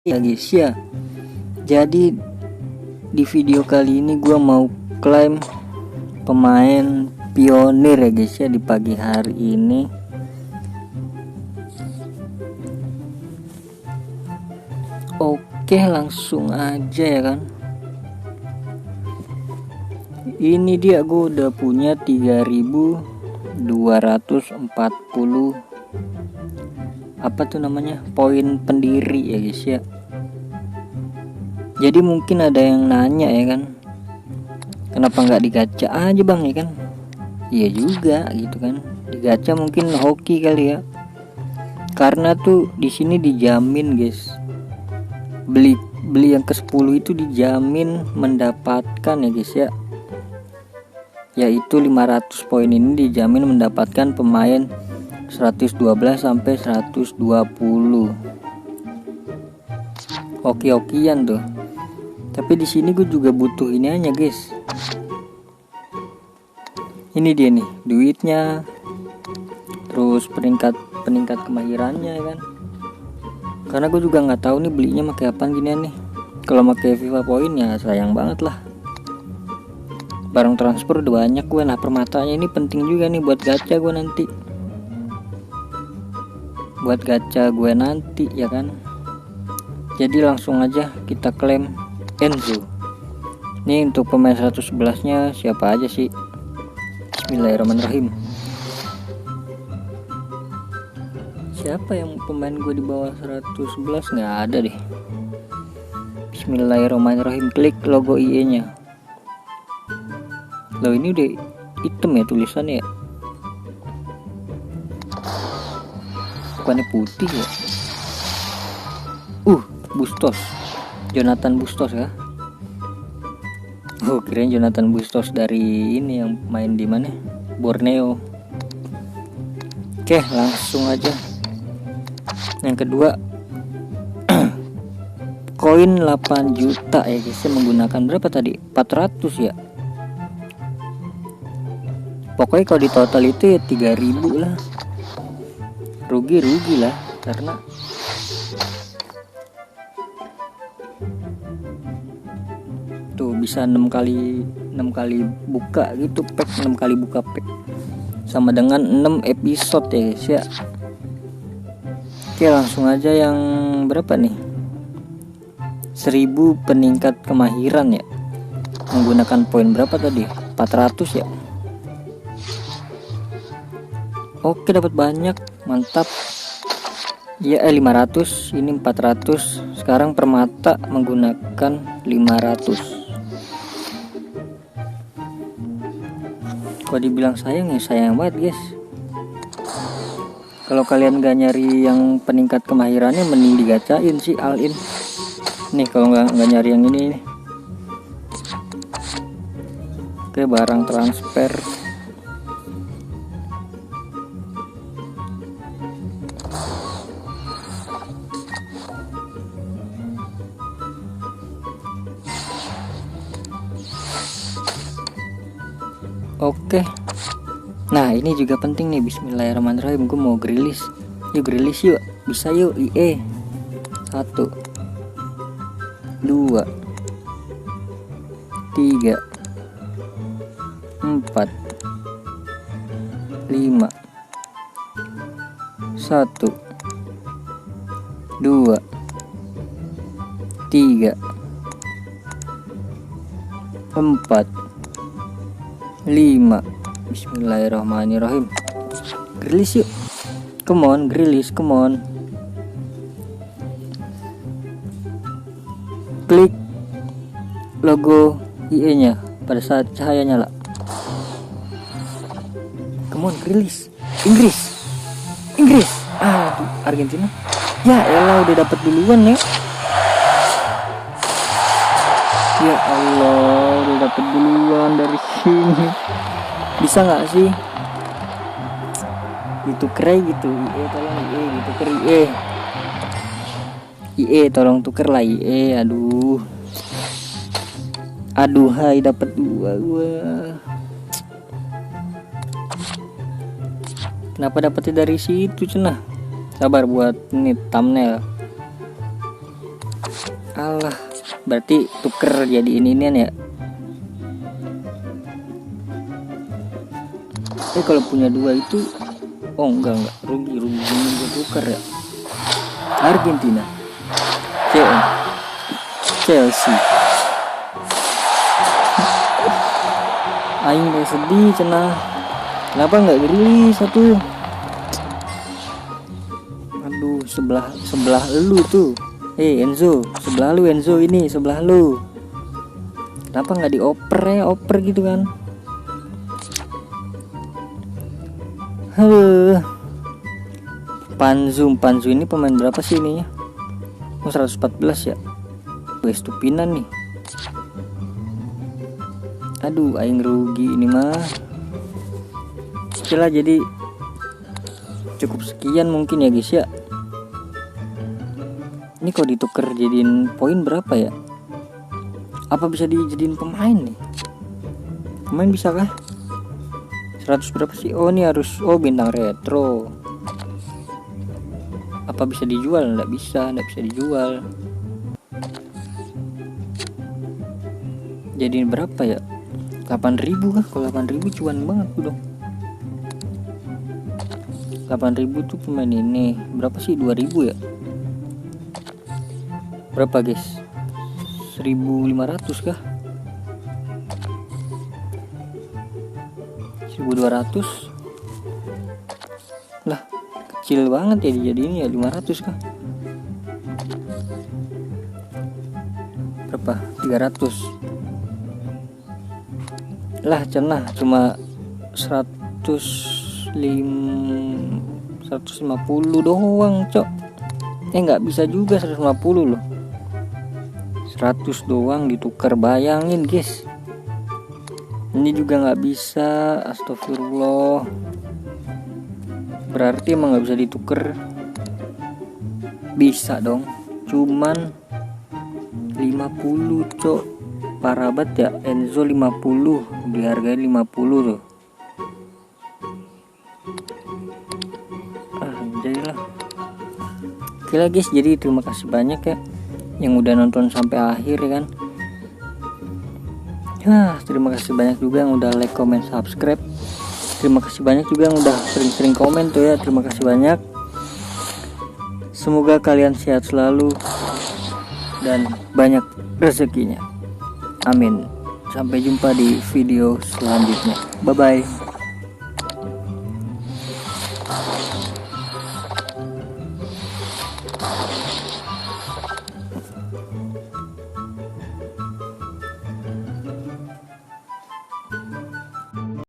Ya guys ya, jadi di video kali ini gue mau klaim pemain pionir ya guys ya di pagi hari ini. Oke, langsung aja ya kan. Ini dia, gue udah punya 3240 apa tuh namanya, poin pendiri ya guys ya. Jadi mungkin ada yang nanya ya kan, kenapa nggak digacha aja bang ya kan? Iya juga gitu kan, digacha mungkin hoki kali ya. Karena tuh di sini dijamin guys, beli yang ke-10 itu dijamin mendapatkan ya guys ya, yaitu 500 poin ini dijamin mendapatkan pemain 112 sampai 120. Oke-okian tuh. Tapi di sini gue juga butuh ini aja guys. Ini dia nih duitnya, terus peningkat kemahirannya ya kan. Karena gue juga nggak tahu nih belinya pakai apaan ginian nih. Kalau pakai FIFA Point ya sayang banget lah. Barang transfer udah banyak gue. Nah permatanya ini penting juga nih buat gacha gue nanti. Ya kan. Jadi langsung aja kita klaim Enzo. Ini untuk pemain 111 nya siapa aja sih? Bismillahirrahmanirrahim. Siapa yang pemain gue di bawah 111? Nggak ada deh. Bismillahirrahmanirrahim. Klik logo IE nya. Loh ini udah hitam ya tulisannya ya, bukannya putih ya. Bustos, Jonathan Bustos ya. Kirain Jonathan Bustos dari ini yang main di mana? Borneo. Oke, langsung aja. Yang kedua, koin 8 juta ya guys, menggunakan berapa tadi? 400 ya. Pokoknya kalau di total itu ya 3000 lah. Rugi lah karena tuh bisa 6 kali buka gitu pack, 6 kali buka pack sama dengan 6 episode ya guys ya. Oke, langsung aja yang berapa nih, 1000 peningkat kemahiran ya, menggunakan poin berapa tadi, 400 ya. Oke, dapat banyak, mantap ya. 500, ini 400. Sekarang permata menggunakan 500. Kalau dibilang sayang ya sayang banget guys. Kalau kalian gak nyari yang peningkat kemahirannya, mending digacain sih all in. Nih kalau nggak nyari yang ini nih. Oke, barang transfer. Oke. Nah ini juga penting nih. Bismillahirrahmanirrahim. Gue mau grilis. Yuk grilis yuk. Bisa yuk IE. 1 2 3 4 5 1 2 3 4 5. Bismillahirrahmanirrahim. Grilis yuk. Come on, grilis, come on. Klik logo IE nya pada saat cahaya nyala. Come on, grilis. Inggris. Argentina. Ya elah, udah dapat duluan ya. Ya Allah, udah dapet duluan dari sini. Bisa nggak sih dituker gitu? IE tolong, IE dituker, IE tolong tuker lah IE. Aduh hai, dapet 2 gua. Kenapa dapetnya dari situ cenah? Sabar buat ini thumbnail. Alah, berarti tuker jadi ini ya. Kalau punya 2 itu, oh enggak rugi ini gue tuker ya. Argentina, Chelsea. Aing gak sedih cenah. Kenapa nggak geli satu? Aduh, sebelah lu tuh. Enzo, sebelah lu Enzo, ini sebelah lu. Kenapa nggak oper gitu kan? Halo. Panzu ini pemain berapa sih ininya? 114 ya. Stupinan nih. Aduh, aing rugi ini mah. Oke, jadi cukup sekian mungkin ya guys ya. Ini kalau ditukar jadiin poin berapa ya? Apa bisa dijadiin pemain nih? Pemain bisa kah? 100 berapa sih? Oh ini harus, bintang retro. Apa bisa dijual? Nggak bisa dijual. Jadiin berapa ya? 8.000 kah? Kalau 8.000 cuan banget tuh dong. 8.000 tuh pemain ini. Berapa sih? 2.000 ya? Berapa guys? 1.500 kah? 1.200? Lah, kecil banget ya dijadiin ya. 500 kah? Berapa? 300 lah, cenah cuma 150 doang cok. Nggak bisa juga 150 loh. 100 doang ditukar, bayangin guys. Ini juga nggak bisa, astagfirullah. Berarti emang nggak bisa ditukar. Bisa dong, cuman 50 cok. Parah banget ya. Enzo 50, dihargai 50 tuh. Jadilah. Oke lah guys, jadi terima kasih banyak ya yang udah nonton sampai akhir ya kan. Terima kasih banyak juga yang udah like, comment, subscribe. Terima kasih banyak juga yang udah sering-sering komen tuh ya. Terima kasih banyak. Semoga kalian sehat selalu dan banyak rezekinya. Amin. Sampai jumpa di video selanjutnya. Bye bye.